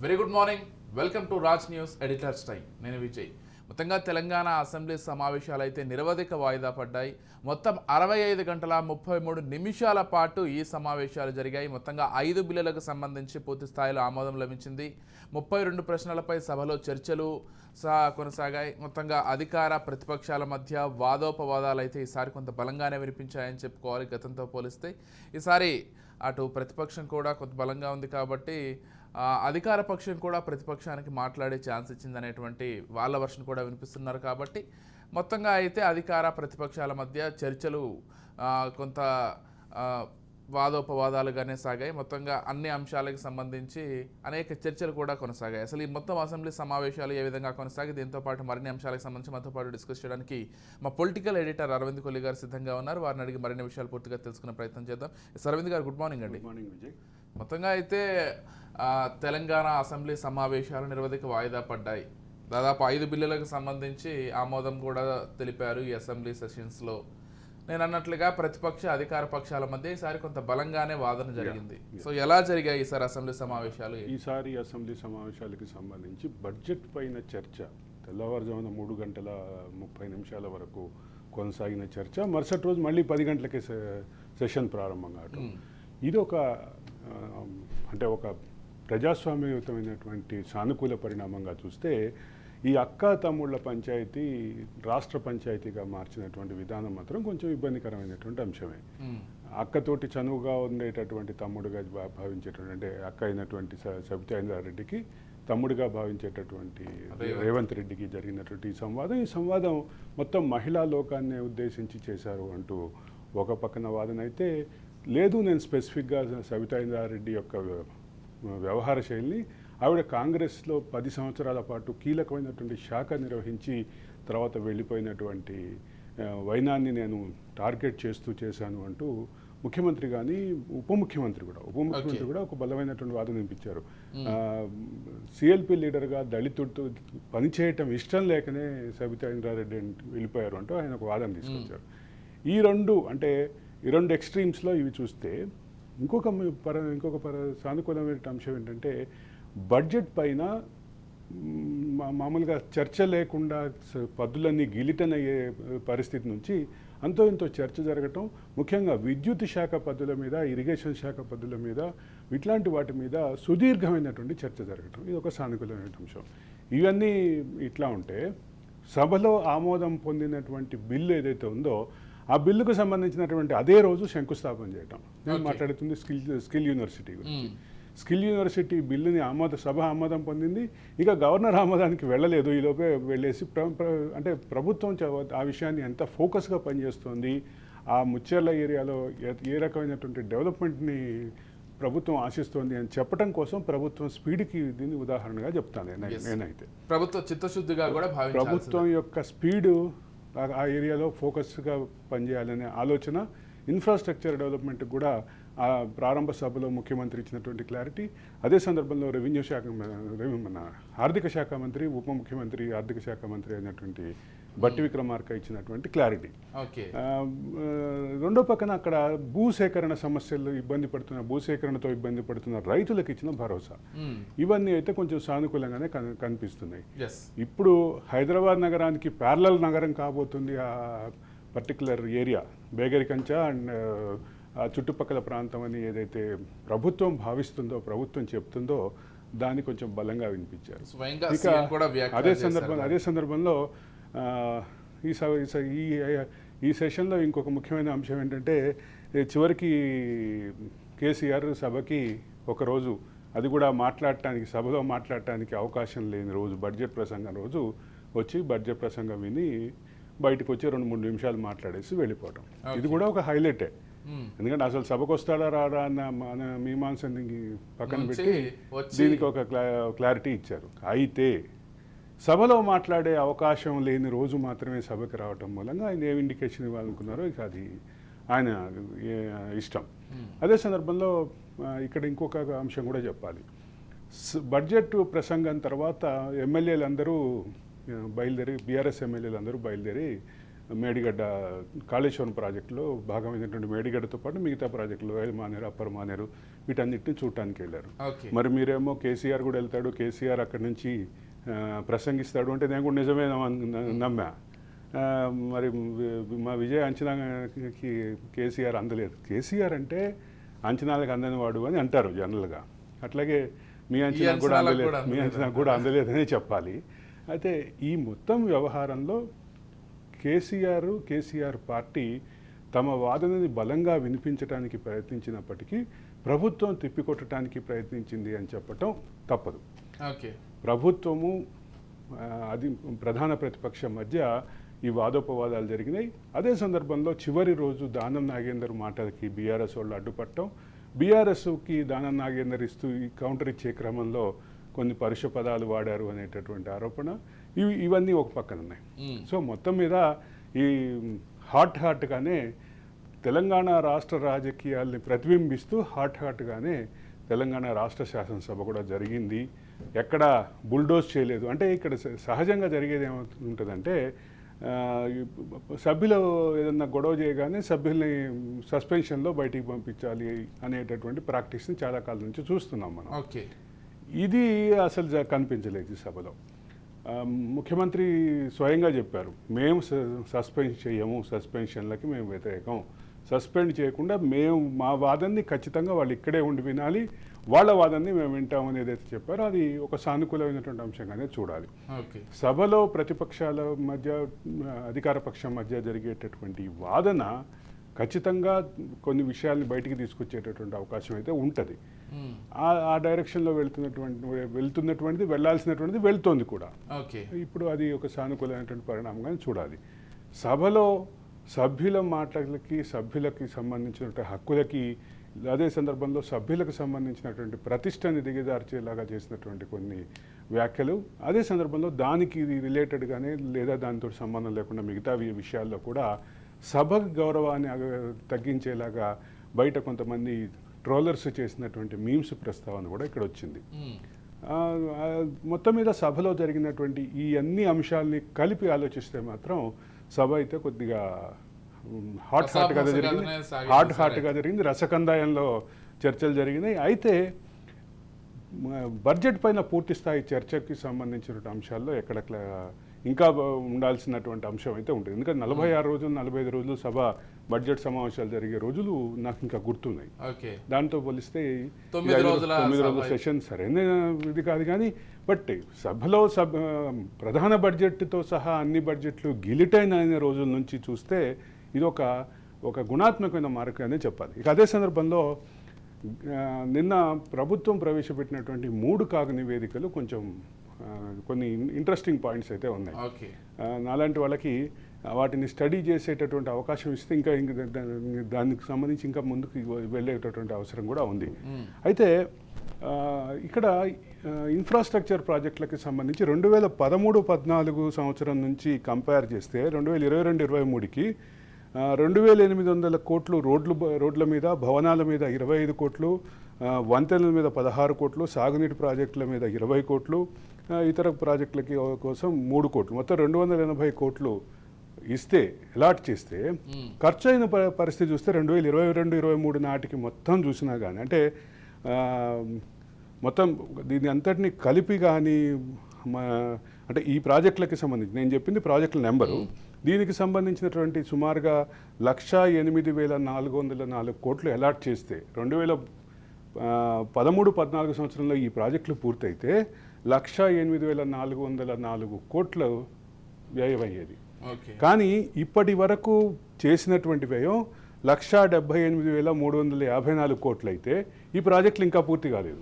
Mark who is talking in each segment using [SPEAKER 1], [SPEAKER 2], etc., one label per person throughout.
[SPEAKER 1] Very good morning. Welcome to Raj news editors time. నేను విజయ్. మొత్తంగా Telangana assembly సమావేశాలు అయితే నిరవధిక వాయిదా పడ్డాయి. మొత్తం 65 గంటల 33 నిమిషాల పాటు ఈ సమావేశాలు జరిగాయి. మొత్తంగా 5 బిల్లులకు సంబంధించి పూర్తి స్థాయిలో ఆమోదం లభించింది. 32 ప్రశ్నలపై సభలో చర్చలు కొనసాగాయి. మొత్తంగా అధికార ప్రతిపక్షాల మధ్య వాదోపవాదాలు అయితే ఈసారి కొంత బలంగానే వినిపించాయని చెప్పుకోవాలి. గతంతో పోలిస్తే ఈసారి అటు ప్రతిపక్షం కూడా కొంత బలంగా ఉంది కాబట్టి అధికార పక్షం కూడా ప్రతిపక్షానికి మాట్లాడే ఛాన్స్ ఇచ్చిందనేటువంటి వాళ్ళ వర్షన్ కూడా వినిపిస్తున్నారు. కాబట్టి మొత్తంగా అయితే అధికార ప్రతిపక్షాల మధ్య చర్చలు కొంత వాదోపవాదాలుగానే సాగాయి. మొత్తంగా అన్ని అంశాలకు సంబంధించి అనేక చర్చలు కూడా కొనసాగాయి. అసలు ఈ మొత్తం అసెంబ్లీ సమావేశాలు ఏ విధంగా కొనసాగి దీంతో పాటు మరిన్ని అంశాలకు సంబంధించి మనతో పాటు డిస్కస్ చేయడానికి మా పొలిటికల్ ఎడిటర్ అరవింద్ కొల్లి గారు సిద్ధంగా ఉన్నారు. వారిని అడిగి మరిన్ని విషయాలు పూర్తిగా తెలుసుకునే ప్రయత్నం చేద్దాం. అరవింద్ గారు, గుడ్ మార్నింగ్ అండి.
[SPEAKER 2] Good morning Vijay.
[SPEAKER 1] మొత్తంగా అయితే తెలంగాణ అసెంబ్లీ సమావేశాలు నిరవధిక వాయిదా పడ్డాయి. దాదాపు 5 బిల్లులకు సంబంధించి ఆమోదం కూడా తెలిపారు ఈ అసెంబ్లీ సెషన్స్లో. నేను అన్నట్లుగా ప్రతిపక్ష అధికార పక్షాల మధ్య ఈసారి కొంత బలంగానే వాదన జరిగింది. సో ఎలా జరిగాయి ఈసారి అసెంబ్లీ సమావేశాలు?
[SPEAKER 2] ఈసారి అసెంబ్లీ సమావేశాలకు సంబంధించి బడ్జెట్ పైన చర్చ తెల్లవారుజామున 3 గంటల 30 నిమిషాల వరకు కొనసాగిన చర్చ మరుసటి రోజు మళ్ళీ 10 గంటలకే సెషన్ ప్రారంభం కావటం. ఇది ఒక ప్రజాస్వామ్యయుతమైనటువంటి సానుకూల పరిణామంగా చూస్తే ఈ అక్క తమ్ముళ్ళ పంచాయతీ రాష్ట్ర పంచాయతీగా మార్చినటువంటి విధానం మాత్రం కొంచెం ఇబ్బందికరమైనటువంటి అంశమే. అక్కతోటి చనువుగా ఉండేటటువంటి తమ్ముడుగా భావించేటువంటి, అంటే అక్క అయినటువంటి సబితాయింద్రారెడ్డికి తమ్ముడిగా భావించేటటువంటి రేవంత్ రెడ్డికి జరిగినటువంటి ఈ సంవాదం మొత్తం మహిళా లోకాన్ని ఉద్దేశించి చేశారు అంటూ ఒక పక్కన వాదన అయితే, లేదు నేను స్పెసిఫిక్గా సబితాయింద్రారెడ్డి యొక్క వ్యవహార శైలిని, ఆవిడ కాంగ్రెస్లో 10 సంవత్సరాల పాటు కీలకమైనటువంటి శాఖ నిర్వహించి తర్వాత వెళ్ళిపోయినటువంటి వైనాన్ని నేను టార్గెట్ చేశాను అంటూ ముఖ్యమంత్రి కానీ ఉప ముఖ్యమంత్రి కూడా ఒక బలమైనటువంటి వాదన వినిపించారు. సిఎల్పి లీడర్గా దళితుడితో పనిచేయటం ఇష్టం లేకనే సబితాయింద్రారెడ్డి వెళ్ళిపోయారు అంటూ ఆయన ఒక వాదన తీసుకొచ్చారు. ఈ రెండు ఎక్స్ట్రీమ్స్లో ఇవి చూస్తే ఇంకొక సానుకూలమైన అంశం ఏంటంటే, బడ్జెట్ పైన మామూలుగా చర్చ లేకుండా పద్దులన్నీ గిలిటన్ అయ్యే పరిస్థితి నుంచి అంతో ఇంతో చర్చ జరగటం, ముఖ్యంగా విద్యుత్ శాఖ పద్దుల మీద, ఇరిగేషన్ శాఖ పద్దుల మీద, ఇట్లాంటి వాటి మీద సుదీర్ఘమైనటువంటి చర్చ జరగటం, ఇది ఒక సానుకూలమైన అంశం. ఇవన్నీ ఇట్లా ఉంటే సభలో ఆమోదం పొందినటువంటి బిల్లు ఏదైతే ఉందో ఆ బిల్లుకు సంబంధించినటువంటి అదే రోజు శంకుస్థాపన చేయటం. నేను మాట్లాడుతుంది స్కిల్ యూనివర్సిటీ గురించి. స్కిల్ యూనివర్సిటీ బిల్లుని సభ ఆమోదం పొందింది. ఇక గవర్నర్ ఆమోదానికి వెళ్ళలేదు. ఈలోపే వెళ్ళేసి అంటే ప్రభుత్వం ఆ విషయాన్ని ఎంత ఫోకస్గా పనిచేస్తుంది, ఆ ముచ్చెర్ల ఏరియాలో ఏ రకమైనటువంటి డెవలప్మెంట్ని ప్రభుత్వం ఆశిస్తోంది అని చెప్పడం కోసం ప్రభుత్వం స్పీడ్కి దీన్ని ఉదాహరణగా చెప్తాను నేనైతే.
[SPEAKER 1] ప్రభుత్వ చిత్తశుద్ధిగా కూడా
[SPEAKER 2] ప్రభుత్వం యొక్క స్పీడు ఆ ఏరియాలో ఫోకస్గా పనిచేయాలనే ఆలోచన, ఇన్ఫ్రాస్ట్రక్చర్ డెవలప్మెంట్ కూడా ఆ ప్రారంభ సభలో ముఖ్యమంత్రి ఇచ్చినటువంటి క్లారిటీ, అదే సందర్భంలో ఆర్థిక శాఖ మంత్రి, ఉప ముఖ్యమంత్రి, ఆర్థిక శాఖ మంత్రి అయినటువంటి బట్టి విక్రమార్క ఇచ్చినటువంటి క్లారిటీ. రెండో పక్కన అక్కడ భూసేకరణతో ఇబ్బంది పడుతున్న రైతులకు ఇచ్చిన భరోసా, ఇవన్నీ అయితే కొంచెం సానుకూలంగానే కనిపిస్తున్నాయి. ఇప్పుడు హైదరాబాద్ నగరానికి ప్యారలల్ నగరం కాబోతుంది ఆ పర్టికులర్ ఏరియా, బేగరికంచ అండ్ చుట్టుపక్కల ప్రాంతం అని ఏదైతే ప్రభుత్వం భావిస్తుందో, ప్రభుత్వం చెప్తుందో దాన్ని కొంచెం బలంగా వినిపించారు. ఇక అదే సందర్భంలో ఈ సెషన్లో ఇంకొక ముఖ్యమైన అంశం ఏంటంటే, చివరికి కేసీఆర్ సభకి ఒకరోజు, అది కూడా సభలో మాట్లాడటానికి అవకాశం లేని రోజు, బడ్జెట్ ప్రసంగం రోజు వచ్చి బడ్జెట్ ప్రసంగం విని బయటకు వచ్చి 2-3 నిమిషాలు మాట్లాడేసి వెళ్ళిపోవటం, ఇది కూడా ఒక హైలైటే. ఎందుకంటే అసలు సభకు వస్తాడా రాడా అన్న మన మీమాంసని పక్కన పెట్టి దీనికి ఒక క్లారిటీ ఇచ్చారు. అయితే సభలో మాట్లాడే అవకాశం లేని రోజు మాత్రమే సభకి రావటం మూలంగా ఆయన ఏ ఇండికేషన్ ఇవ్వాలనుకున్నారో ఇక అది ఆయన ఇష్టం. అదే సందర్భంలో ఇక్కడ ఇంకొక అంశం కూడా చెప్పాలి. బడ్జెట్ ప్రసంగం తర్వాత ఎమ్మెల్యేలందరూ బయలుదేరి, బీఆర్ఎస్ ఎమ్మెల్యేలందరూ బయలుదేరి మేడిగడ్డ కాళేశ్వరం ప్రాజెక్టులో భాగమైనటువంటి మేడిగడ్డతో పాటు మిగతా ప్రాజెక్టులు మానేరు, అప్పర్ మానేరు, వీటన్నిటిని చూడటానికి వెళ్ళారు.
[SPEAKER 1] ఓకే.
[SPEAKER 2] మరి మీరేమో కేసీఆర్ కూడా వెళ్తాడు, కేసీఆర్ అక్కడి నుంచి ప్రసంగిస్తాడు అంటే నేను కూడా నిజమే నమ్మా. మరి మా విజయ్ అంచనాకి కేసీఆర్ అందలేదు. కేసీఆర్ అంటే అంచనాలకు అందని వాడు అని అంటారు జనరల్గా. అట్లాగే మీ అంచనా కూడా అందలేదు, మీ అంచనా కూడా అందలేదనే చెప్పాలి. అయితే ఈ మొత్తం వ్యవహారంలో కేసీఆర్ పార్టీ తమ వాదనని బలంగా వినిపించడానికి ప్రయత్నించినప్పటికీ ప్రభుత్వం తిప్పికొట్టడానికి ప్రయత్నించింది అని చెప్పటం తప్పదు.
[SPEAKER 1] ఓకే.
[SPEAKER 2] ప్రభుత్వము అది ప్రధాన ప్రతిపక్షం మధ్య ఈ వాదోపవాదాలు జరిగినాయి. అదే సందర్భంలో చివరి రోజు దానం నాగేందర్ మాటలకి బీఆర్ఎస్ వాళ్ళు అడ్డుపట్టడం, బీఆర్ఎస్కి దానం నాగేందర్ ఇస్తూ ఈ కౌంటర్ ఇచ్చే క్రమంలో కొన్ని పరుష పదాలు వాడారు అనేటటువంటి ఆరోపణ, ఇవన్నీ ఒక పక్కన ఉన్నాయి. సో మొత్తం మీద ఈ హాట్గానే తెలంగాణ రాష్ట్ర రాజకీయాల్ని ప్రతిబింబిస్తూ హాట్గానే తెలంగాణ రాష్ట్ర శాసనసభ కూడా జరిగింది. ఎక్కడ బుల్డోజ్ చేయలేదు. అంటే ఇక్కడ సహజంగా జరిగేది ఏమవుతుంటుందంటే సభ్యులు ఏదన్నా గొడవ చేయగానే సభ్యుల్ని సస్పెన్షన్లో బయటికి పంపించాలి అనేటటువంటి ప్రాక్టీస్ని చాలా కాలం నుంచి చూస్తున్నాం మనం.
[SPEAKER 1] ఓకే.
[SPEAKER 2] ఇది అసలు కనిపించలేదు ఈ సభలో. ముఖ్యమంత్రి స్వయంగా చెప్పారు, మేము సస్పెండ్ చేయము, సస్పెన్షన్లకి మేము వ్యతిరేకం, సస్పెండ్ చేయకుండా మేము మా వాదనని ఖచ్చితంగా వాళ్ళు ఇక్కడే ఉండి వినాలి, వాళ్ళ వాదనని మేము వింటామని ఏదైతే చెప్పారో అది ఒక సానుకూలమైనటువంటి అంశంగానే చూడాలి. సభలో ప్రతిపక్షాల మధ్య అధికార పక్షం మధ్య జరిగేటటువంటి వాదన ఖచ్చితంగా కొన్ని విషయాల్ని బయటికి తీసుకొచ్చేటటువంటి అవకాశం అయితే ఉంటుంది. ఆ డైరెక్షన్లో వెళ్తున్నటువంటిది వెళ్లాల్సినటువంటిది వెళ్తోంది కూడా. ఇప్పుడు అది ఒక సానుకూలమైనటువంటి పరిణామంగా చూడాలి. సభలో సభ్యుల మాటలకి, సభ్యులకి సంబంధించినటువంటి హక్కులకి, అదే సందర్భంలో సభ్యులకు సంబంధించినటువంటి ప్రతిష్టని దిగజార్చేలాగా చేసినటువంటి కొన్ని వ్యాఖ్యలు, అదే సందర్భంలో దానికి రిలేటెడ్గానే లేదా దానితో సంబంధం లేకుండా మిగతా విషయాల్లో కూడా సభ గౌరవాన్ని తగ్గించేలాగా బయట కొంతమంది ట్రోలర్స్ చేసినటువంటి మీమ్స్ ప్రస్తావన కూడా ఇక్కడ వచ్చింది. మొత్తం మీద సభలో జరిగినటువంటి ఈ అన్ని అంశాలని కలిపి ఆలోచిస్తే మాత్రం సభ అయితే కొద్దిగా హాట్గా జరిగింది. రసకందాయంలో చర్చలు జరిగినాయి. అయితే బడ్జెట్ పైన పూర్తి స్థాయి చర్చకి సంబంధించిన అంశాల్లో ఎక్కడ ఇంకా ఉండాల్సినటువంటి అంశం అయితే ఉంటుంది. ఎందుకంటే 46 రోజులు 45 రోజులు సభ బడ్జెట్ సమావేశాలు జరిగే రోజులు నాకు ఇంకా గుర్తున్నాయి. దాంతో పోలిస్తే 9 రోజుల సెషన్ సరైన ఇది కాదు. కానీ బట్ సభలో ప్రధాన బడ్జెట్తో సహా అన్ని బడ్జెట్లు గిలిటైన్ అయిన రోజుల నుంచి చూస్తే ఇది ఒక గుణాత్మకమైన మార్పు అనే చెప్పాలి. ఇక అదే సందర్భంలో నిన్న ప్రభుత్వం ప్రవేశపెట్టినటువంటి 3 కాగ్ నివేదికలు కొంచెం కొన్ని ఇంట్రెస్టింగ్ పాయింట్స్ అయితే ఉన్నాయి. నాలాంటి వాళ్ళకి వాటిని స్టడీ చేసేటటువంటి అవకాశం ఇస్తే ఇంకా దానికి సంబంధించి ఇంకా ముందుకు వెళ్ళేటటువంటి అవసరం కూడా ఉంది. అయితే ఇక్కడ ఇన్ఫ్రాస్ట్రక్చర్ ప్రాజెక్టులకి సంబంధించి 2013-14 సంవత్సరం నుంచి కంపేర్ చేస్తే 2022-23కి 2800 కోట్లు రోడ్ల మీద, భవనాల మీద 25 కోట్లు, వంతెనల మీద 16 కోట్లు, సాగునీటి ప్రాజెక్టుల మీద 20 కోట్లు, ఇతర ప్రాజెక్టులకి కోసం 3 కోట్లు, మొత్తం 280 కోట్లు ఇస్తే అలాట్ చేస్తే ఖర్చు అయిన పరిస్థితి చూస్తే 2022-23 నాటికి మొత్తం చూసినా కానీ అంటే మొత్తం దీని అంతటినీ కలిపి కానీ అంటే ఈ ప్రాజెక్టులకి సంబంధించి నేను చెప్పింది ప్రాజెక్టుల నెంబరు, దీనికి సంబంధించినటువంటి సుమారుగా 1,08,404 కోట్లు అలాట్ చేస్తే 2013-14 సంవత్సరంలో ఈ ప్రాజెక్టులు పూర్తయితే 1,08,404 కోట్లు వ్యయమయ్యేది. కానీ ఇప్పటి వరకు చేసినటువంటి వ్యయం 1,78,354 కోట్లు అయితే ఈ ప్రాజెక్టులు ఇంకా పూర్తి కాలేదు.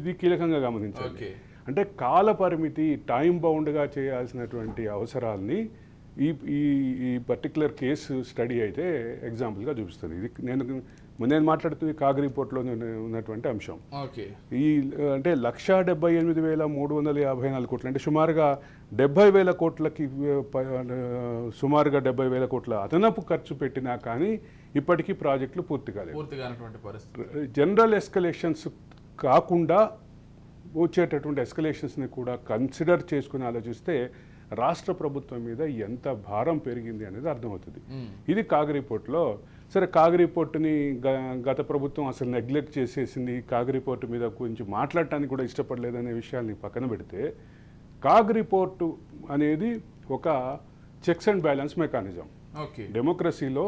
[SPEAKER 2] ఇది కీలకంగా గమనించాలి. అంటే కాల పరిమితి, టైం బౌండ్గా చేయాల్సినటువంటి అవసరాలని ఈ పర్టికులర్ కేసు స్టడీ అయితే ఎగ్జాంపుల్గా చూపిస్తుంది. ఇది నేను మాట్లాడుతుంది కాగ్ రిపోర్ట్లో ఉన్నటువంటి అంశం. ఈ అంటే 1,78,354 కోట్లు అంటే సుమారుగా 70,000 కోట్లకి సుమారుగా 70,000 కోట్ల అదనపు ఖర్చు పెట్టినా కానీ ఇప్పటికీ ప్రాజెక్టులు పూర్తి కాలేదు. జనరల్ ఎస్కలేషన్స్ కాకుండా వచ్చేటటువంటి ఎస్కలేషన్స్ని కూడా కన్సిడర్ చేసుకుని ఆలోచిస్తే రాష్ట్ర ప్రభుత్వం మీద ఎంత భారం పెరిగింది అనేది అర్థమవుతుంది. ఇది కాగ్ రిపోర్ట్లో. సరే, కాగ్ రిపోర్ట్ని గత ప్రభుత్వం అసలు నెగ్లెక్ట్ చేసేసింది, కాగ్ రిపోర్ట్ మీద కొంచెం మాట్లాడటానికి కూడా ఇష్టపడలేదనే విషయాన్ని పక్కన పెడితే, కాగ్ రిపోర్టు అనేది ఒక చెక్స్ అండ్ బ్యాలెన్స్ మెకానిజం. డెమోక్రసీలో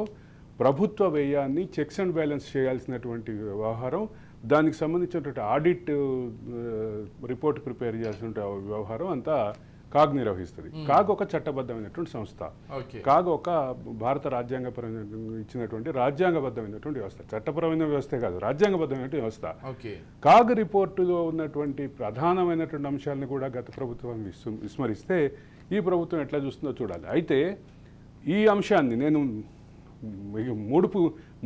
[SPEAKER 2] ప్రభుత్వ వ్యయాన్ని చెక్స్ అండ్ బ్యాలెన్స్ చేయాల్సినటువంటి వ్యవహారం, దానికి సంబంధించినటువంటి ఆడిట్ రిపోర్ట్ ప్రిపేర్ చేయాల్సిన వ్యవహారం అంతా కాగ్ నిర్వహిస్తుంది. కాగ్ ఒక చట్టబద్ధమైనటువంటి సంస్థ. కాగ్ ఒక భారత రాజ్యాంగపరమైన ఇచ్చినటువంటి రాజ్యాంగబద్ధమైనటువంటి వ్యవస్థ. చట్టపరమైన వ్యవస్థే కాదు, రాజ్యాంగబద్ధమైనటువంటి వ్యవస్థ. కాగ్ రిపోర్టులో ఉన్నటువంటి ప్రధానమైనటువంటి అంశాలను కూడా గత ప్రభుత్వం విస్మరిస్తే ఈ ప్రభుత్వం ఎట్లా చూస్తుందో చూడాలి. అయితే ఈ అంశాన్ని నేను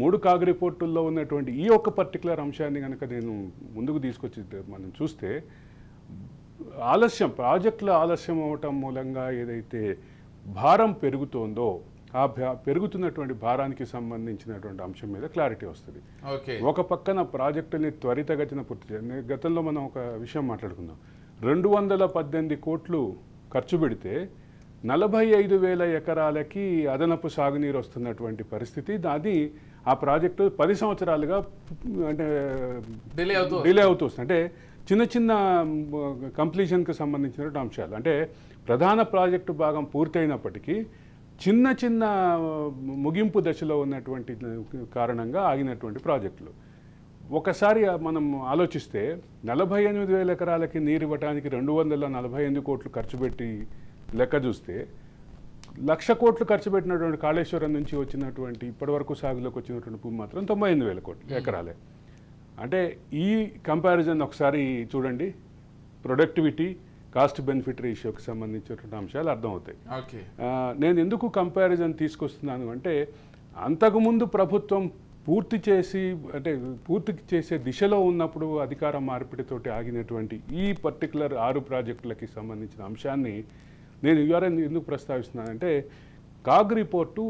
[SPEAKER 2] మూడు కాగ్ రిపోర్టుల్లో ఉన్నటువంటి ఈ ఒక్క పర్టికులర్ అంశాన్ని కనుక నేను ముందుకు తీసుకొచ్చి మనం చూస్తే, ప్రాజెక్టుల ఆలస్యం అవటం మూలంగా ఏదైతే భారం పెరుగుతోందో ఆ పెరుగుతున్నటువంటి భారానికి సంబంధించినటువంటి అంశం మీద క్లారిటీ వస్తుంది. ఒక పక్కన ప్రాజెక్టుని త్వరితగతిన పూర్తి చేయాలి. గతంలో మనం ఒక విషయం మాట్లాడుకుందాం. 218 కోట్లు ఖర్చు పెడితే 45,000 ఎకరాలకి అదనపు సాగునీరు వస్తున్నటువంటి పరిస్థితి. దాన్ని ఆ ప్రాజెక్టు 10 సంవత్సరాలుగా అంటే డిలే అవుతూ వస్తుంది. అంటే చిన్న చిన్న కంప్లీషన్కి సంబంధించినటువంటి అంశాలు, అంటే ప్రధాన ప్రాజెక్టు భాగం పూర్తయినప్పటికీ చిన్న చిన్న ముగింపు దశలో ఉన్నటువంటి కారణంగా ఆగినటువంటి ప్రాజెక్టులు. ఒకసారి మనం ఆలోచిస్తే 48,000 ఎకరాలకి నీరు ఇవ్వడానికి 248 కోట్లు ఖర్చు పెట్టి లెక్క చూస్తే, 1,00,000 కోట్లు ఖర్చు పెట్టినటువంటి కాళేశ్వరం నుంచి వచ్చినటువంటి ఇప్పటివరకు సాగులోకి వచ్చినటువంటి భూమి మాత్రం 98,000 కోట్లు ఎకరాలే. అంటే ఈ కంపారిజన్ ఒకసారి చూడండి. ప్రొడక్టివిటీ, కాస్ట్ బెనిఫిట్ రేషియోకి సంబంధించినటువంటి అంశాలు అర్థమవుతాయి. నేను ఎందుకు కంపారిజన్ తీసుకొస్తున్నాను అంటే, అంతకుముందు ప్రభుత్వం పూర్తి చేసే దిశలో ఉన్నప్పుడు అధికార మార్పిడితోటి ఆగినటువంటి ఈ పర్టికులర్ 6 ప్రాజెక్టులకి సంబంధించిన అంశాన్ని నేను ఎందుకు ప్రస్తావిస్తున్నానంటే, కాగ్ రిపోర్టు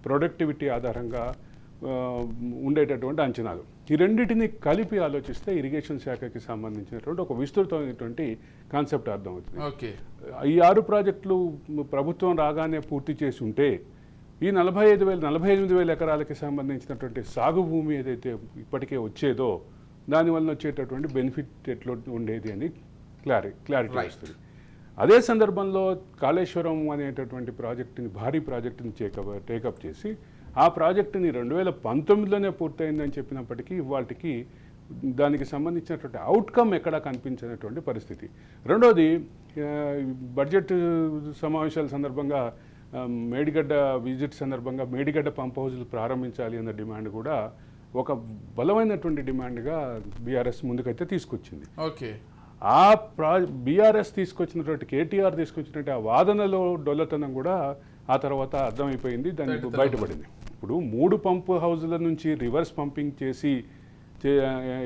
[SPEAKER 2] ప్రొడక్టివిటీ ఆధారంగా ఉండేటటువంటి అంచనాలు, ఈ రెండింటిని కలిపి ఆలోచిస్తే ఇరిగేషన్ శాఖకి సంబంధించినటువంటి ఒక విస్తృతమైనటువంటి కాన్సెప్ట్ అర్థమవుతుంది. ఈ 6 ప్రాజెక్టులు ప్రభుత్వం రాగానే పూర్తి చేసి ఉంటే ఈ 48,000 ఎకరాలకి సంబంధించినటువంటి సాగు భూమి ఏదైతే ఇప్పటికే వచ్చేదో దానివల్ల వచ్చేటటువంటి బెనిఫిట్ ఎట్లా ఉండేది అని క్లారిటీ వస్తుంది. అదే సందర్భంలో కాళేశ్వరం అనేటటువంటి ప్రాజెక్టుని, భారీ ప్రాజెక్టుని టేకప్ చేసి ఆ ప్రాజెక్టుని 2019లోనే పూర్తయిందని చెప్పినప్పటికీ వాటికి దానికి సంబంధించినటువంటి అవుట్కమ్ ఎక్కడా కనిపించినటువంటి పరిస్థితి. రెండోది, బడ్జెట్ సమావేశాల సందర్భంగా మేడిగడ్డ విజిట్ సందర్భంగా మేడిగడ్డ పంప్ హౌజులు ప్రారంభించాలి అన్న డిమాండ్ కూడా ఒక బలమైనటువంటి డిమాండ్గా బీఆర్ఎస్ ముందుకైతే తీసుకొచ్చింది. బీఆర్ఎస్ తీసుకొచ్చినటువంటి కేటీఆర్ తీసుకొచ్చినటువంటి ఆ వాదనలో డొల్లతనం కూడా ఆ తర్వాత అర్థమైపోయింది, దానికి బయటపడింది. ఇప్పుడు 3 పంపు హౌజుల నుంచి రివర్స్ పంపింగ్ చేసి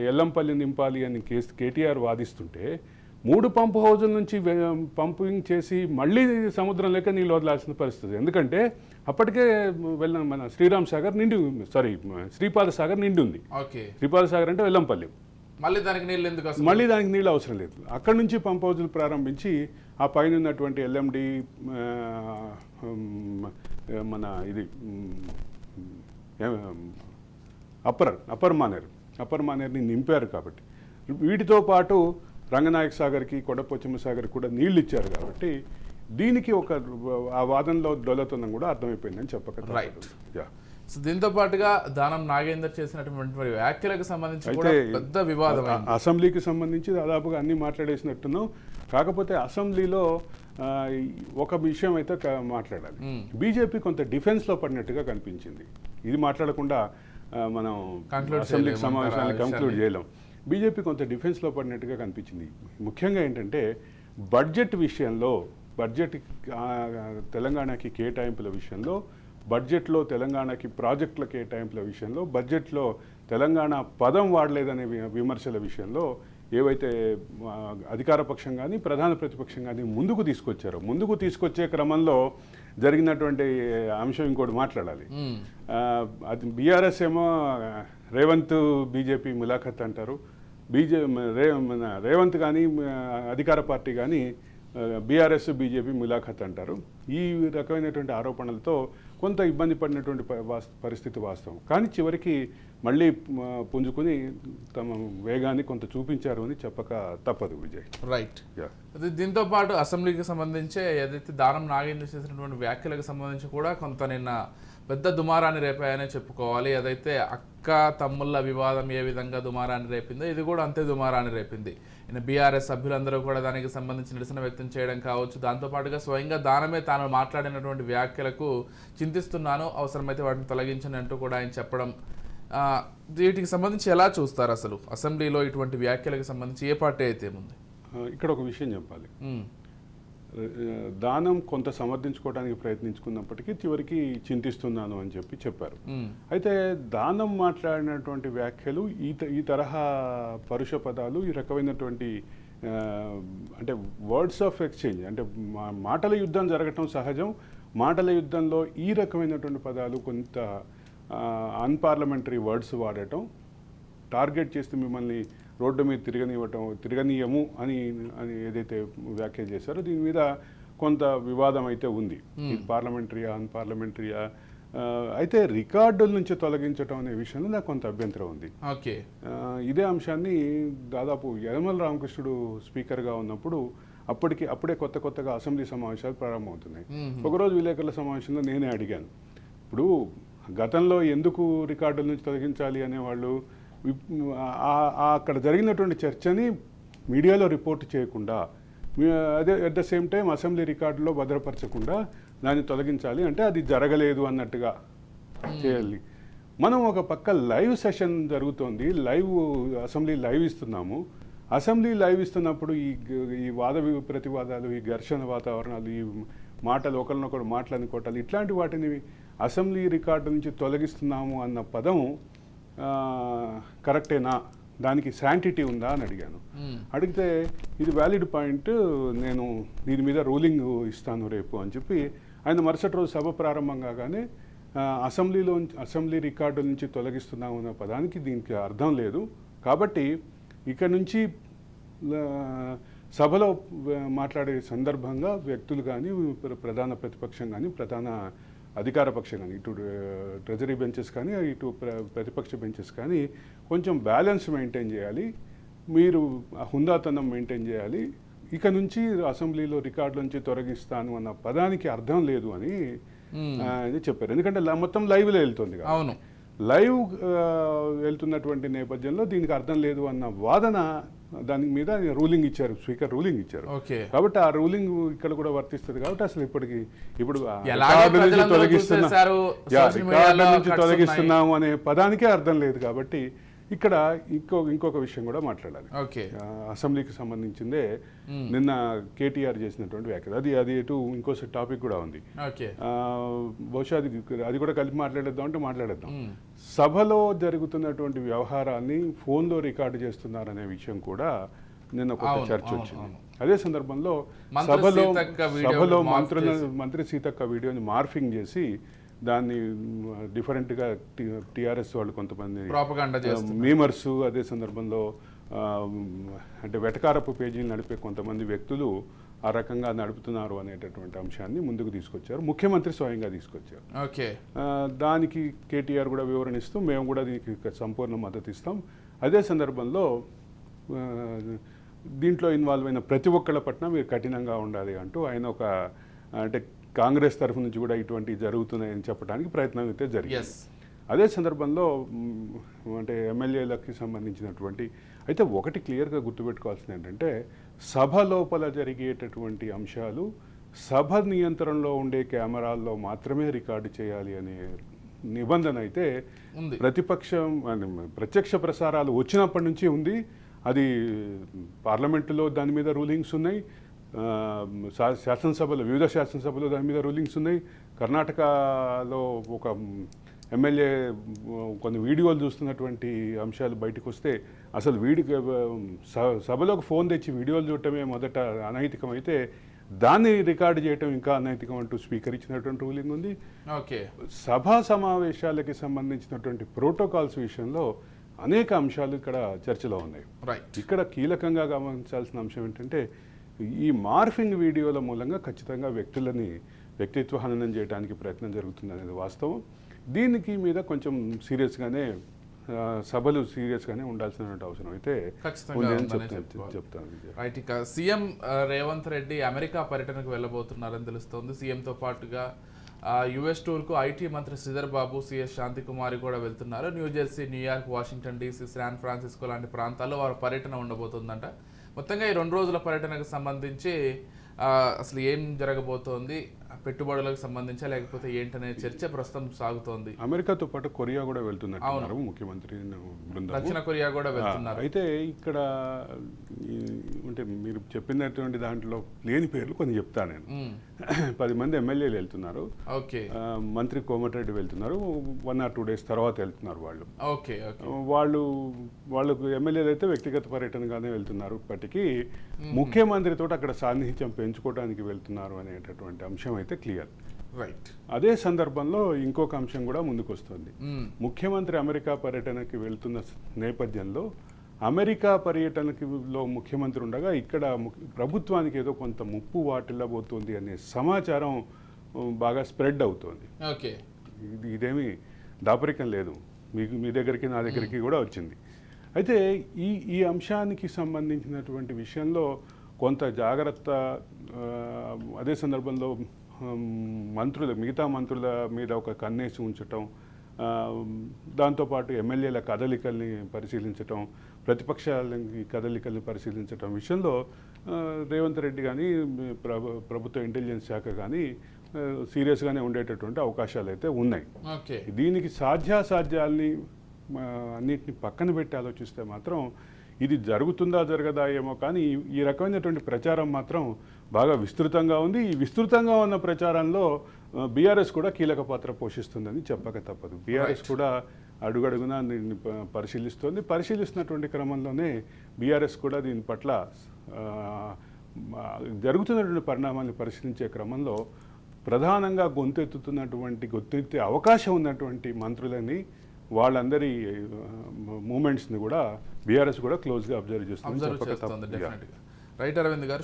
[SPEAKER 2] ఎల్లంపల్లి నింపాలి అని కేటీఆర్ వాదిస్తుంటే, 3 పంపు హౌజుల నుంచి పంపింగ్ చేసి మళ్ళీ సముద్రంలోకి నీళ్ళు వదలాల్సిన పరిస్థితి. ఎందుకంటే అప్పటికే మన శ్రీపాద సాగర్ నిండి ఉంది. శ్రీపాద సాగర్ అంటే వెల్లంపల్లి.
[SPEAKER 1] మళ్ళీ దానికి
[SPEAKER 2] నీళ్ళు అవసరం లేదు. అక్కడి నుంచి పంప్ హౌజులు ప్రారంభించి ఆ పైన ఉన్నటువంటి ఎల్ఎండి, మన ఇది అప్పర్ మానేర్ని నింపారు. కాబట్టి వీటితో పాటు రంగనాయక సాగర్కి, కొడపోచమ్మ సాగర్కి కూడా నీళ్ళు ఇచ్చారు. కాబట్టి దీనికి ఆ వాదనలో డొల్లతనం కూడా అర్థమైపోయిందని చెప్పక.
[SPEAKER 1] సో దీంతో పాటుగా దానం నాగేందర్ చేసినటువంటి వ్యాఖ్యలకు సంబంధించి కూడా పెద్ద వివాదం,
[SPEAKER 2] అసెంబ్లీకి సంబంధించి దాదాపుగా అన్ని మాట్లాడేసినట్టున్నాం. కాకపోతే అసెంబ్లీలో ఒక విషయం అయితే మాట్లాడాలి. బీజేపీ కొంత డిఫెన్స్లో పడినట్టుగా కనిపించింది. ఇది మాట్లాడకుండా మనం అసెంబ్లీ సమావేశాన్ని కంక్లూడ్ చేయలేం. బీజేపీ కొంత డిఫెన్స్లో పడినట్టుగా కనిపించింది. ముఖ్యంగా ఏంటంటే బడ్జెట్ విషయంలో, తెలంగాణకి కేటాయింపుల విషయంలో, బడ్జెట్లో తెలంగాణకి ప్రాజెక్టుల కేటాయింపుల విషయంలో, బడ్జెట్లో తెలంగాణ పదం వాడలేదనే విమర్శల విషయంలో ఏవైతే అధికార పక్షం కానీ ప్రధాన ప్రతిపక్షం కానీ ముందుకు తీసుకొచ్చే క్రమంలో జరిగినటువంటి అంశం ఇంకోటి మాట్లాడాలి. అది బీఆర్ఎస్ ఏమో రేవంత్ బీజేపీ ములాఖత్ అంటారు. రేవంత్ కానీ అధికార పార్టీ కానీ బీఆర్ఎస్ బీజేపీ ములాఖత్ అంటారు. ఈ రకమైనటువంటి ఆరోపణలతో కొంత ఇబ్బంది పడినటువంటి పరిస్థితి వాస్తవం. కానీ చివరికి మళ్ళీ పుంజుకుని తమ వేగాన్ని కొంత చూపించారు అని చెప్పక తప్పదు విజయ్.
[SPEAKER 1] రైట్. దీంతో పాటు అసెంబ్లీకి సంబంధించి ఏదైతే దానం నాగేంద్ర చేసినటువంటి వ్యాఖ్యలకు సంబంధించి కూడా కొంత నిన్న పెద్ద దుమారాన్ని రేపాయనే చెప్పుకోవాలి. ఏదైతే అక్క తమ్ముళ్ళ వివాదం ఏ విధంగా దుమారాన్ని రేపిందో ఇది కూడా అంతే దుమారాన్ని రేపింది. బీఆర్ఎస్ సభ్యులందరూ కూడా దానికి సంబంధించి నిరసన వ్యక్తం చేయడం కావచ్చు, దాంతోపాటుగా స్వయంగా దానమే తాను మాట్లాడినటువంటి వ్యాఖ్యలకు చింతిస్తున్నాను, అవసరమైతే వాటిని తొలగించండి అంటూ కూడా ఆయన చెప్పడం, వీటికి సంబంధించి ఎలా చూస్తారు? అసలు అసెంబ్లీలో ఇటువంటి వ్యాఖ్యలకు సంబంధించి ఏ పార్టీ అయితే ఉంది?
[SPEAKER 2] ఇక్కడ ఒక విషయం చెప్పాలి. దానం కొంత సమర్థించుకోవడానికి ప్రయత్నించుకున్నప్పటికీ చివరికి చింతిస్తున్నాను అని చెప్పారు. అయితే దానం మాట్లాడినటువంటి వ్యాఖ్యలు ఈ తరహా పరుష పదాలు, ఈ రకమైనటువంటి అంటే వర్డ్స్ ఆఫ్ ఎక్స్చేంజ్, అంటే మాటల యుద్ధం జరగటం సహజం. మాటల యుద్ధంలో ఈ రకమైనటువంటి పదాలు, కొంత అన్పార్లమెంటరీ వర్డ్స్ వాడటం, టార్గెట్ చేస్తే మిమ్మల్ని రోడ్డు మీద తిరగనీయము అని ఏదైతే వ్యాఖ్యలు చేశారో దీని మీద కొంత వివాదం అయితే ఉంది. ఇది పార్లమెంటరీయా అన్పార్లమెంటరీయా? అయితే రికార్డుల నుంచి తొలగించడం అనే విషయంలో నాకు కొంత అభ్యంతరం ఉంది. ఇదే అంశాన్ని దాదాపు యనమల రామకృష్ణుడు స్పీకర్గా ఉన్నప్పుడు అప్పుడే కొత్తగా అసెంబ్లీ సమావేశాలు ప్రారంభమవుతున్నాయి. ఒకరోజు విలేకరుల సమావేశంలో నేనే అడిగాను, ఇప్పుడు గతంలో ఎందుకు రికార్డుల నుంచి తొలగించాలి అనేవాళ్ళు అక్కడ జరిగినటువంటి చర్చని మీడియాలో రిపోర్ట్ చేయకుండా, అదే at the same time assembly రికార్డులో భద్రపరచకుండా దాన్ని తొలగించాలి అంటే అది జరగలేదు అన్నట్టుగా చేయాలి. మనం ఒక పక్క లైవ్ సెషన్ జరుగుతోంది, అసెంబ్లీ లైవ్ ఇస్తున్నాము. అసెంబ్లీ లైవ్ ఇస్తున్నప్పుడు ఈ వాద ప్రతివాదాలు, ఈ ఘర్షణ వాతావరణాలు, ఈ మాటలు ఒకరినొకరు మాట్లాడుకోవటాలు, ఇట్లాంటి వాటిని అసెంబ్లీ రికార్డు నుంచి తొలగిస్తున్నాము అన్న పదం కరెక్టేనా, దానికి శాంటిటీ ఉందా అని అడిగాను. అడిగితే ఇది వ్యాలిడ్ పాయింట్, నేను దీని మీద రూలింగ్ ఇస్తాను రేపు అని చెప్పి ఆయన మరుసటి రోజు సభ ప్రారంభం కాగానే అసెంబ్లీ రికార్డు నుంచి తొలగిస్తున్నాము అన్న పదానికి దీనికి అర్థం లేదు, కాబట్టి ఇక నుంచి సభలో మాట్లాడే సందర్భంగా వ్యక్తులు కానీ, ప్రధాన ప్రతిపక్షం కానీ, ప్రధాన అధికార పక్షం కానీ, ఇటు ట్రెజరీ బెంచెస్ కానీ, ఇటు ప్రతిపక్ష బెంచెస్ కానీ కొంచెం బ్యాలెన్స్ మెయింటైన్ చేయాలి, మీరు హుందాతనం మెయింటైన్ చేయాలి. ఇక నుంచి అసెంబ్లీలో రికార్డు నుంచి తొలగిస్తాను అన్న పదానికి అర్థం లేదు అని చెప్పారు. ఎందుకంటే మొత్తం లైవ్లో వెళ్తుంది. అవును, లైవ్ వెళ్తున్నటువంటి నేపథ్యంలో దీనికి అర్థం లేదు అన్న వాదన, దాని మీద రూలింగ్ ఇచ్చారు, స్పీకర్ రూలింగ్ ఇచ్చారు. కాబట్టి ఆ రూలింగ్ ఇక్కడ కూడా వర్తిస్తుంది. కాబట్టి అసలు ఇప్పుడు తొలగిస్తున్నాము అనే పదానికే అర్థం లేదు. కాబట్టి ఇక్కడ ఇంకొక విషయం కూడా మాట్లాడాలి. అసెంబ్లీకి సంబంధించిందే నిన్న కేటీఆర్ చేసినటువంటి వ్యాఖ్యలు, అది ఎటు ఇంకో టాపిక్ కూడా ఉంది. బహుశా అది కూడా కలిపి మాట్లాడేద్దాం అంటే మాట్లాడేద్దాం. సభలో జరుగుతున్నటువంటి వ్యవహారాన్ని ఫోన్లో రికార్డు చేస్తున్నారనే విషయం కూడా నిన్న కొంత చర్చ వచ్చింది. అదే సందర్భంలో సభలో మంత్రి సీతక్క వీడియోని మార్ఫింగ్ చేసి దాన్ని డిఫరెంట్గా టీఆర్ఎస్ వాళ్ళు కొంతమంది మీమర్స్, అదే సందర్భంలో అంటే వెటకారపు పేజీలు నడిపే కొంతమంది వ్యక్తులు ఆ రకంగా నడుపుతున్నారు అనేటటువంటి అంశాన్ని ముందుకు తీసుకొచ్చారు. ముఖ్యమంత్రి స్వయంగా తీసుకొచ్చారు. దానికి కేటీఆర్ కూడా వివరణ ఇస్తూ మేము కూడా దీనికి సంపూర్ణ మద్దతు ఇస్తాం. అదే సందర్భంలో దీంట్లో ఇన్వాల్వ్ అయిన ప్రతి ఒక్కళ్ళ పట్ల మీరు కఠినంగా ఉండాలి అంటూ ఆయన అంటే కాంగ్రెస్ తరఫు నుంచి కూడా ఇటువంటి జరుగుతున్నాయని చెప్పడానికి ప్రయత్నం అయితే జరిగింది. అదే సందర్భంలో అంటే ఎమ్మెల్యేలకి సంబంధించినటువంటి అయితే ఒకటి క్లియర్గా గుర్తుపెట్టుకోవాల్సింది ఏంటంటే, సభ లోపల జరిగేటటువంటి అంశాలు సభ నియంత్రణలో ఉండే కెమెరాల్లో మాత్రమే రికార్డు చేయాలి అనే నిబంధన అయితే ప్రత్యక్ష ప్రసారాలు వచ్చినప్పటి నుంచి ఉంది. అది పార్లమెంటులో దాని మీద రూలింగ్స్ ఉన్నాయి, వివిధ శాసనసభలో దాని మీద రూలింగ్స్ ఉన్నాయి. కర్ణాటకలో ఒక ఎమ్మెల్యే కొన్ని వీడియోలు చూస్తున్నటువంటి అంశాలు బయటకు వస్తే అసలు సభలోకి ఫోన్ తెచ్చి వీడియోలు చూడటమే మొదట అనైతికం అయితే దాన్ని రికార్డు చేయటం ఇంకా అనైతికం అంటూ స్పీకర్ ఇచ్చినటువంటి రూలింగ్ ఉంది. సభా సమావేశాలకి సంబంధించినటువంటి ప్రోటోకాల్స్ విషయంలో అనేక అంశాలు ఇక్కడ చర్చలో ఉన్నాయి. ఇక్కడ కీలకంగా గమనించాల్సిన అంశం ఏంటంటే, ఈ మార్ఫింగ్ వీడియోల మూలంగా ఖచ్చితంగా వ్యక్తిత్వ హననం చేయడానికి ప్రయత్నం జరుగుతుంది అనేది వాస్తవం. దీనికి మీద కొంచెం సీరియస్గానే సభలు సీరియస్గానే ఉండాల్సినటువంటి అవసరం అయితే
[SPEAKER 1] ఖచ్చితంగా
[SPEAKER 2] ఉందని
[SPEAKER 1] ఉందనే చెప్పుకోవాలి.
[SPEAKER 2] చెప్తాను విజయ్.
[SPEAKER 1] రైట్, ఇక సీఎం రేవంత్ రెడ్డి అమెరికా పర్యటనకు వెళ్ళబోతున్నారని తెలుస్తోంది. సీఎంతో పాటుగా యుఎస్ టూర్కు ఐటీ మంత్రి శ్రీధర్ బాబు, సిఎస్ శాంతికుమారి కూడా వెళ్తున్నారు. New Jersey, New York, Washington DC, San Francisco లాంటి ప్రాంతాల్లో వారి పర్యటన ఉండబోతుందంట. మొత్తంగా ఈ 2 రోజుల పర్యటనకు సంబంధించి అసలు ఏం జరగబోతోంది, పెట్టుబడులకు సంబంధించా లేకపోతే ఏంటనే చర్చ ప్రస్తుతం సాగుతోంది.
[SPEAKER 2] అమెరికాతో పాటు కొరియా కూడా వెళ్తున్నట్టున్నారు ముఖ్యమంత్రి బృందం.
[SPEAKER 1] దక్షిణ కొరియా కూడా వెళ్తున్నారు.
[SPEAKER 2] అయితే ఇక్కడ అంటే మీరు చెప్పినటువంటి దాంట్లో లేని పేర్లు కొన్ని చెప్తాను నేను. 10 మంది ఎమ్మెల్యేలు వెళ్తున్నారు.
[SPEAKER 1] ఓకే,
[SPEAKER 2] మంత్రి కోమటిరెడ్డి వెళ్తున్నారు. 1 or 2 days తర్వాత వెళ్తున్నారు వాళ్ళు.
[SPEAKER 1] ఓకే,
[SPEAKER 2] వాళ్ళకు ఎమ్మెల్యేలు అయితే వ్యక్తిగత పర్యటనగానే వెళ్తున్నారు. ఇప్పటికీ ముఖ్యమంత్రితో అక్కడ సాన్నిహిత్యం పెంచుకోవడానికి వెళ్తున్నారు అనేటటువంటి అంశం అయితే క్లియర్.
[SPEAKER 1] రైట్.
[SPEAKER 2] అదే సందర్భంలో ఇంకొక అంశం కూడా ముందుకు వస్తుంది. ముఖ్యమంత్రి అమెరికా పర్యటనకి వెళ్తున్న నేపథ్యంలో అమెరికా పర్యటనలో ముఖ్యమంత్రి ఉండగా ఇక్కడ ప్రభుత్వానికి ఏదో కొంత ముప్పు వాటిల్లబోతోంది అనే సమాచారం బాగా స్ప్రెడ్ అవుతోంది.
[SPEAKER 1] ఓకే,
[SPEAKER 2] ఇదేమీ దాపరికం లేదు, మీ దగ్గరికి నా దగ్గరికి కూడా వచ్చింది. అయితే ఈ అంశానికి సంబంధించినటువంటి విషయంలో కొంత జాగ్రత్త, అదే సందర్భంలో మిగతా మంత్రుల మీద ఒక కన్నేసి ఉంచటం, దాంతోపాటు ఎమ్మెల్యేల కదలికల్ని పరిశీలించటం, ప్రతిపక్షాల కదలికల్ని పరిశీలించటం విషయంలో రేవంత్ రెడ్డి కానీ ప్రభుత్వ ఇంటెలిజెన్స్ శాఖ కానీ సీరియస్గానే ఉండేటటువంటి అవకాశాలు అయితే ఉన్నాయి. దీనికి సాధ్యాసాధ్యాల్ని అన్నిటిని పక్కన పెట్టి ఆలోచిస్తే మాత్రం ఇది జరుగుతుందా జరగదా ఏమో, కానీ ఈ రకమైనటువంటి ప్రచారం మాత్రం బాగా విస్తృతంగా ఉంది. ఈ విస్తృతంగా ఉన్న ప్రచారంలో బీఆర్ఎస్ కూడా కీలక పాత్ర పోషిస్తుందని చెప్పక తప్పదు. బీఆర్ఎస్ కూడా అడుగడుగునా దీన్ని పరిశీలిస్తున్నటువంటి క్రమంలోనే బీఆర్ఎస్ కూడా దీని పట్ల జరుగుతున్నటువంటి పరిణామాలను పరిశీలించే క్రమంలో ప్రధానంగా గొంతెత్తే అవకాశం ఉన్నటువంటి మంత్రులని, వాళ్ళందరి మూమెంట్స్ని కూడా బీఆర్ఎస్ కూడా క్లోజ్గా అబ్జర్వ్ చేస్తుంది.
[SPEAKER 1] రైట్ అరవింద్ గారు.